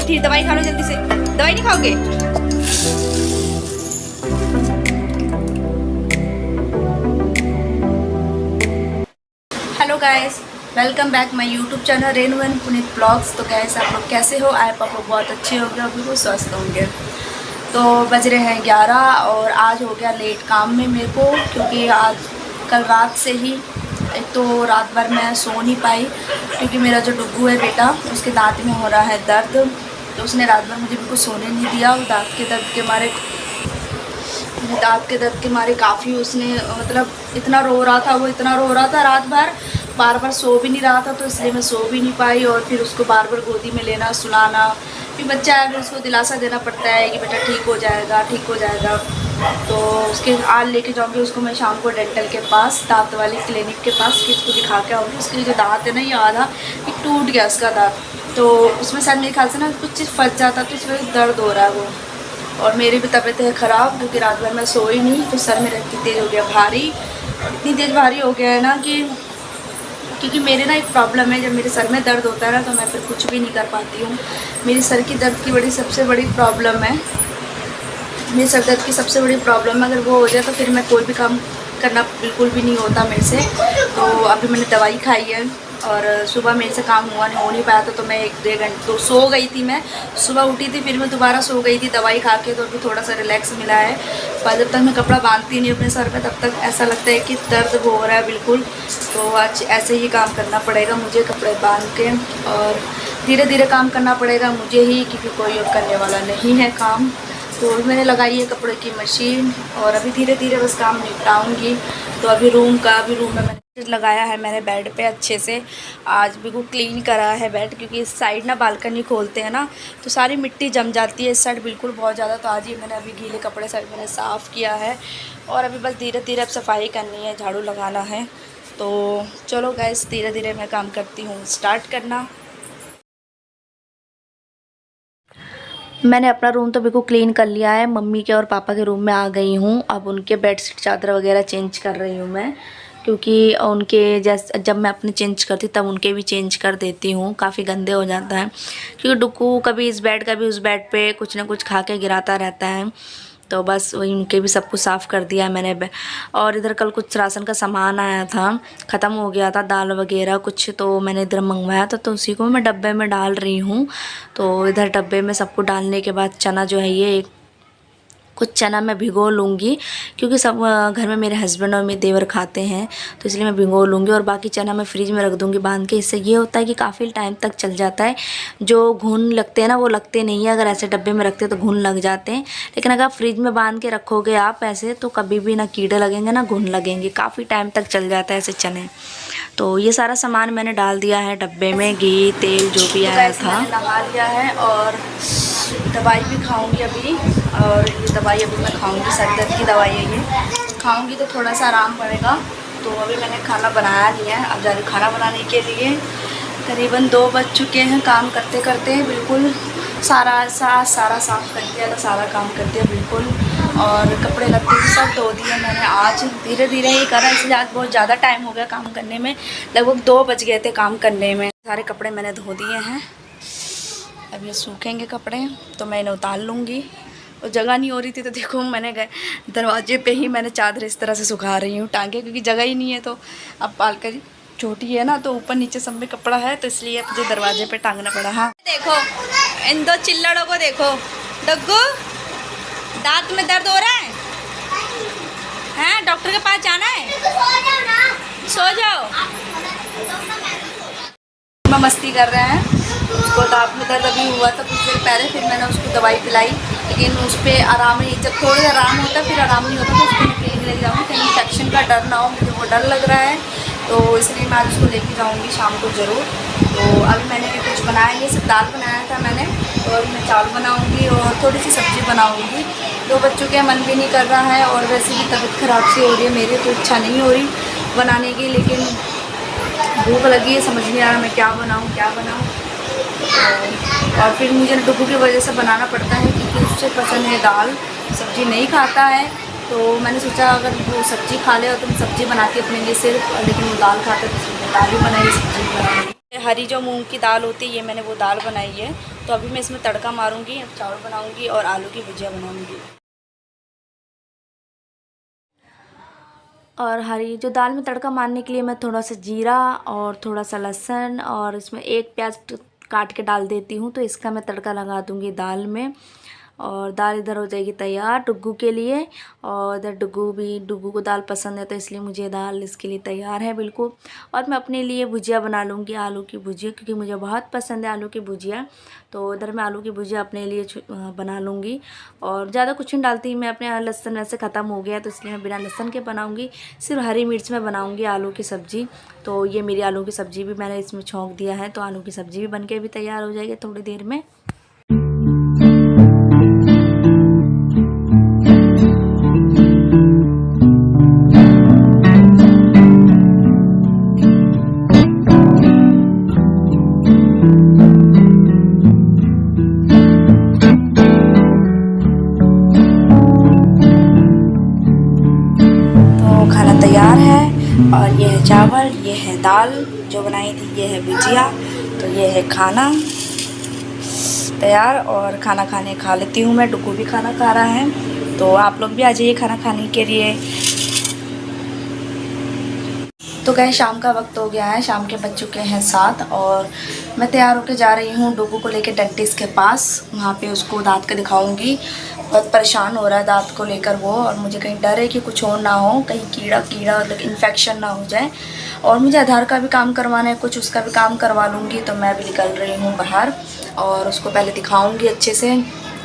उठी, दवाई खा लो जल्दी से। दवाई नहीं खाओगे? Hello guys, welcome back my YouTube channel Renu and Puneet blogs. तो गाइस आप लोग कैसे हो? आई आप लोग बहुत अच्छे होंगे, अभी वो स्वस्थ होंगे। तो बज रहे हैं 11 और आज हो गया लेट काम में मेरे को, क्योंकि आज कल रात से ही एक तो रात भर मैं सो नहीं पाई, क्योंकि मेरा जो डुग्गू है बेटा, उसके दांत में हो रहा है दर्द। तो उसने रात भर मुझे बिल्कुल सोने नहीं दिया। दांत के दर्द के मारे काफ़ी उसने मतलब इतना रो रहा था, वो इतना रो रहा था रात भर, बार बार सो भी नहीं रहा था। तो इसलिए मैं सो भी नहीं पाई और फिर उसको बार बार गोदी में लेना, सुलाना। फिर बच्चा है, फिर उसको दिलासा देना पड़ता है कि बेटा ठीक हो जाएगा, ठीक हो जाएगा। तो उसके आज लेके जाऊँगी उसको मैं शाम को डेंटल के पास, दांत वाली क्लिनिक के पास, कि उसको दिखा के आऊँगी। उसके जो दांत है ना, ये आधा टूट गया उसका दांत, तो उसमें शायद मेरे ख्याल से ना कुछ चीज़ फंस जाता, तो इसमें दर्द हो रहा है वो। और मेरी भी तबीयत है ख़राब, क्योंकि रात भर मैं सोई नहीं, तो सर मेरा इतनी तेज़ हो गया भारी, और इतनी तेज़ भारी हो गया है ना कि क्योंकि मेरे ना एक प्रॉब्लम है, जब मेरे सर में दर्द होता है ना, तो मैं फिर कुछ भी नहीं कर पाती हूँ। मेरी सर की दर्द की सबसे बड़ी प्रॉब्लम है, मेरे सर दर्द की सबसे बड़ी प्रॉब्लम है। अगर वो हो जाए तो फिर मैं कोई भी काम करना बिल्कुल भी नहीं होता मेरे से। तो अभी मैंने दवाई खाई है और सुबह मेरे से काम हो नहीं पाया था, तो मैं 1-2 घंटे तो सो गई थी। मैं सुबह उठी थी, फिर मैं दोबारा सो गई थी दवाई खा के, तो अभी थोड़ा सा रिलैक्स मिला है। पर जब तक मैं कपड़ा बांधती नहीं अपने सर पे, तब तक ऐसा लगता है कि दर्द हो रहा है बिल्कुल। तो आज ऐसे ही काम करना पड़ेगा मुझे, कपड़े बांध के, और धीरे धीरे काम करना पड़ेगा मुझे ही, क्योंकि कोई और करने वाला नहीं है काम। तो मैंने लगाई है कपड़े की मशीन और अभी धीरे धीरे बस काम निपटाऊंगी। तो अभी रूम में मैंने लगाया है, मैंने बेड पे अच्छे से आज बिल्कुल क्लीन करा है बेड, क्योंकि इस साइड ना बालकनी खोलते हैं ना, तो सारी मिट्टी जम जाती है इस साइड बिल्कुल बहुत ज़्यादा। तो आज ही मैंने अभी गीले कपड़े साइड मैंने साफ़ किया है, और अभी बस धीरे धीरे अब सफाई करनी है, झाड़ू लगाना है। तो चलो गाइस, धीरे धीरे मैं काम करती हूँ, स्टार्ट करना। मैंने अपना रूम तो बिल्कुल क्लीन कर लिया है, मम्मी के और पापा के रूम में आ गई हूँ। अब उनके बेडशीट चादर वगैरह चेंज कर रही हूँ मैं, क्योंकि उनके जैसे जब मैं अपने चेंज करती तब उनके भी चेंज कर देती हूँ, काफ़ी गंदे हो जाता है। क्योंकि डुक्कू कभी इस बेड कभी उस बेड पे कुछ ना कुछ खा के गिराता रहता है। तो बस वही उनके भी सब कुछ साफ़ कर दिया है मैंने। और इधर कल कुछ राशन का सामान आया था, ख़त्म हो गया था, दाल वगैरह कुछ, तो मैंने इधर मंगवाया था, तो उसी को मैं डब्बे में डाल रही हूँ। तो इधर डब्बे में सबको डालने के बाद चना जो है, ये कुछ चना मैं भिगो लूँगी, क्योंकि सब घर में मेरे हस्बैंड और मेरे देवर खाते हैं, तो इसलिए मैं भिगो लूँगी। और बाकी चना मैं फ्रिज में रख दूँगी बांध के। इससे ये होता है कि काफ़ी टाइम तक चल जाता है। जो घुन लगते हैं ना, वो लगते नहीं है, अगर ऐसे डब्बे में रखते तो घुन लग जाते हैं। लेकिन अगर आप फ्रिज में बांध के रखोगे आप ऐसे, तो कभी भी ना कीड़े लगेंगे ना घुन लगेंगे, काफ़ी टाइम तक चल जाता है ऐसे चने। तो ये सारा सामान मैंने डाल दिया है डब्बे में, घी तेल जो भी आया था। नहा लिया है और दवाई भी खाऊंगी अभी, और ये दवाई अभी मैं खाऊंगी, सर दर्द की दवाई है ये, खाऊंगी तो थोड़ा सा आराम पड़ेगा। तो अभी मैंने खाना बनाया नहीं है, अब जा रही खाना बनाने के लिए। करीबन 2 बज चुके हैं, काम करते करते बिल्कुल सारा साफ़ कर दिया था, सारा काम कर दिया बिल्कुल। और कपड़े लत्ते भी सब धो दिए मैंने, आज धीरे धीरे ही करा, इसलिए आज बहुत ज़्यादा टाइम हो गया काम करने में, लगभग 2 बज गए थे काम करने में। सारे कपड़े मैंने धो दिए हैं, अब ये सूखेंगे कपड़े तो मैं इन्हें उतार लूँगी। और जगह नहीं हो रही थी, तो देखो मैंने गए दरवाजे पे ही मैंने चादर इस तरह से सुखा रही हूँ टांगे, क्योंकि जगह ही नहीं है। तो अब बालकनी छोटी है ना, तो ऊपर नीचे सब में कपड़ा है, तो इसलिए मुझे दरवाजे पे टांगना पड़ा। हाँ देखो इन 2 चिल्लड़ों को देखो। डग्गू, दांत में दर्द हो रहा है हैं? डॉक्टर के पास जाना है? सो जाओ। मस्ती कर रहे हैं, उसको दांत में दर्द अभी हुआ था कुछ देर पहले, फिर मैंने उसको दवाई पिलाई, लेकिन उस पर आराम नहीं, जब थोड़ा सा आराम होता फिर आराम नहीं होता, तो उसको क्लिनिक लेके जाऊँगी, कहीं इन्फेक्शन का डर ना हो, मुझे वो डर लग रहा है। तो इसलिए मैं आज उसको लेके जाऊँगी शाम को ज़रूर। तो अभी मैंने कुछ बनाया नहीं, सिर्फ दाल बनाया था मैंने, तो अभी मैं चावल बनाऊँगी और थोड़ी सी सब्ज़ी बनाऊँगी। 2 बच्चों के मन भी नहीं कर रहा है, और वैसे भी तबीयत ख़राब सी हो रही है मेरी, तो इच्छा नहीं हो रही बनाने की, लेकिन भूख लगी है, समझ नहीं आ रहा मैं क्या बनाऊँ। और फिर मुझे डुग्गू की वजह से बनाना पड़ता है, क्योंकि उससे पसंद है दाल, सब्ज़ी नहीं खाता है। तो मैंने सोचा अगर वो सब्ज़ी खा ले तो मैं सब्ज़ी बनाती अपने लिए सिर्फ, लेकिन वो दाल खाता तो इसलिए दाल भी बनाई, सब्ज़ी भी बनाई। हरी जो मूंग की दाल होती है, ये मैंने वो दाल बनाई है। तो अभी मैं इसमें तड़का मारूंगी, चावल बनाऊंगी और आलू की भुजिया बनाऊंगी। और हरी जो दाल में तड़का मारने के लिए मैं थोड़ा सा जीरा और थोड़ा सा लहसुन और इसमें एक प्याज काट के डाल देती हूँ। तो इसका मैं तड़का लगा दूँगी दाल में, और दाल इधर हो जाएगी तैयार डुग्गू के लिए। और इधर डुग्गू को दाल पसंद है, तो इसलिए मुझे दाल इसके लिए तैयार है बिल्कुल। और मैं अपने लिए भुजिया बना लूँगी, आलू की भुजिया, क्योंकि मुझे बहुत पसंद है आलू की भुजिया। तो इधर मैं आलू की भुजिया अपने लिए बना लूँगी। और ज़्यादा कुछ नहीं डालती मैं, अपने यहाँ लहसुन वैसे ख़त्म हो गया, तो इसलिए मैं बिना लहसुन के बनाऊँगी, सिर्फ हरी मिर्च में बनाऊँगी आलू की सब्ज़ी। तो ये मेरी आलू की सब्ज़ी भी मैंने इसमें छोंक दिया है, तो आलू की सब्ज़ी भी बन के भी तैयार हो जाएगी थोड़ी देर में। तैयार है, और ये है चावल, ये है दाल जो बनाई थी, ये है भुजिया। तो ये है खाना तैयार, और खाना खा लेती हूँ मैं। डुग्गू भी खाना खा रहा है, तो आप लोग भी आ जाइए खाना खाने के लिए। तो गए शाम का वक्त हो गया है, शाम के बज चुके हैं 7, और मैं तैयार होकर जा रही हूँ डुग्गू को लेकर डेंटिस्ट के पास। वहाँ पे उसको दांत का दिखाऊंगी, बहुत परेशान हो रहा है दांत को लेकर वो, और मुझे कहीं डर है कि कुछ और ना हो, कहीं कीड़ा मतलब इन्फेक्शन ना हो जाए। और मुझे आधार का भी काम करवाना है, कुछ उसका भी काम करवा लूँगी। तो मैं भी निकल रही हूँ बाहर, और उसको पहले दिखाऊँगी अच्छे से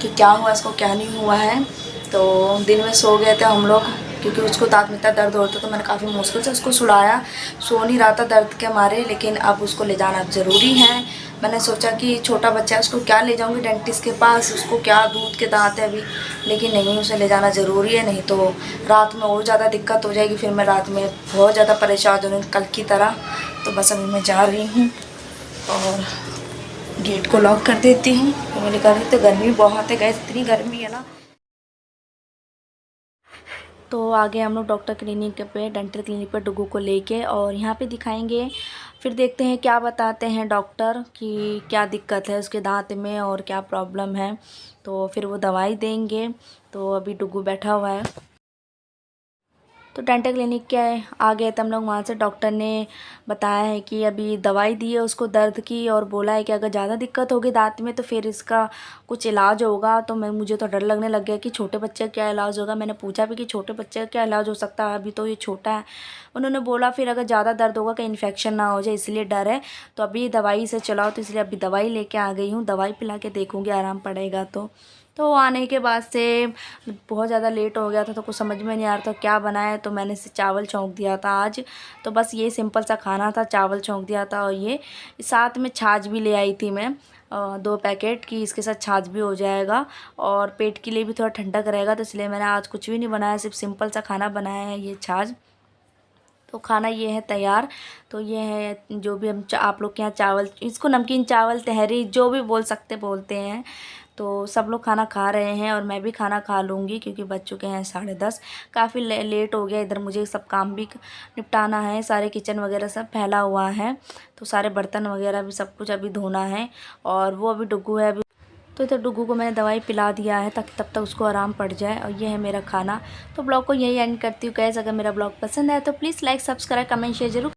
कि क्या हुआ इसको, क्या नहीं हुआ है। तो दिन में सो गए थे हम लोग, क्योंकि उसको दांत में इतना दर्द होता, तो मैंने काफ़ी मुश्किल से उसको सुलाया, सो नहीं रहा था दर्द के मारे। लेकिन अब उसको ले जाना ज़रूरी है। मैंने सोचा कि छोटा बच्चा है, उसको क्या ले जाऊंगी डेंटिस्ट के पास, उसको क्या दूध के दांत है अभी, लेकिन नहीं, उसे ले जाना ज़रूरी है, नहीं तो रात में और ज़्यादा दिक्कत हो जाएगी। फिर मैं रात में बहुत ज़्यादा परेशान हो जाऊँगी कल की तरह। तो बस अभी मैं जा रही हूँ और गेट को लॉक कर देती हूँ। तो मैंने कर रही, तो गर्मी बहुत है गैस, इतनी गर्मी है ना। तो आगे हम लोग डॉक्टर क्लिनिक पे, डेंटल क्लिनिक पे डुग्गू को लेके, और यहाँ पे दिखाएंगे। फिर देखते हैं क्या बताते हैं डॉक्टर कि क्या दिक्कत है उसके दांत में और क्या प्रॉब्लम है। तो फिर वो दवाई देंगे। तो अभी डुग्गू बैठा हुआ है। तो डेंटल क्लिनिक के आ गए थे हम लोग, वहाँ से डॉक्टर ने बताया है कि अभी दवाई दी है उसको दर्द की, और बोला है कि अगर ज़्यादा दिक्कत होगी दांत में तो फिर इसका कुछ इलाज होगा। तो मुझे तो डर लगने लग गया कि छोटे बच्चे का क्या इलाज होगा। मैंने पूछा भी कि छोटे बच्चे का क्या इलाज हो सकता है, अभी तो ये छोटा है। उन्होंने बोला फिर अगर ज़्यादा दर्द होगा कि इन्फेक्शन ना हो जाए, इसलिए डर है। तो अभी दवाई से चलाओ, तो इसलिए अभी दवाई लेके आ गई हूँ। दवाई पिला के देखूँगी आराम पड़ेगा तो आने के बाद से बहुत ज़्यादा लेट हो गया था, तो कुछ समझ में नहीं आ रहा था क्या बनाए। तो मैंने से चावल छौंक दिया था आज। तो बस ये सिंपल सा खाना था, चावल छौंक दिया था। और ये साथ में छाछ भी ले आई थी मैं 2 पैकेट की, इसके साथ छाछ भी हो जाएगा और पेट के लिए भी थोड़ा ठंडक रहेगा। तो इसलिए मैंने आज कुछ भी नहीं बनाया, सिर्फ सिंपल सा खाना बनाया है, ये छाछ। तो खाना ये है तैयार। तो ये है जो भी हम आप लोग के यहाँ चावल, इसको नमकीन चावल, तहरी, जो भी बोलते हैं। तो सब लोग खाना खा रहे हैं, और मैं भी खाना खा लूँगी, क्योंकि बज चुके हैं 10:30। काफ़ी लेट हो गया, इधर मुझे सब काम भी निपटाना है, सारे किचन वगैरह सब फैला हुआ है। तो सारे बर्तन वगैरह भी सब कुछ अभी धोना है। और वो अभी डुग्गू है, अभी तो इधर डुग्गू को मैंने दवाई पिला दिया है, तब तक उसको आराम पड़ जाए। और ये है मेरा खाना। तो ब्लॉग को यही एंड करती हूँ। गाइस अगर मेरा ब्लॉग पसंद आए तो please like, subscribe, comment, share जरूर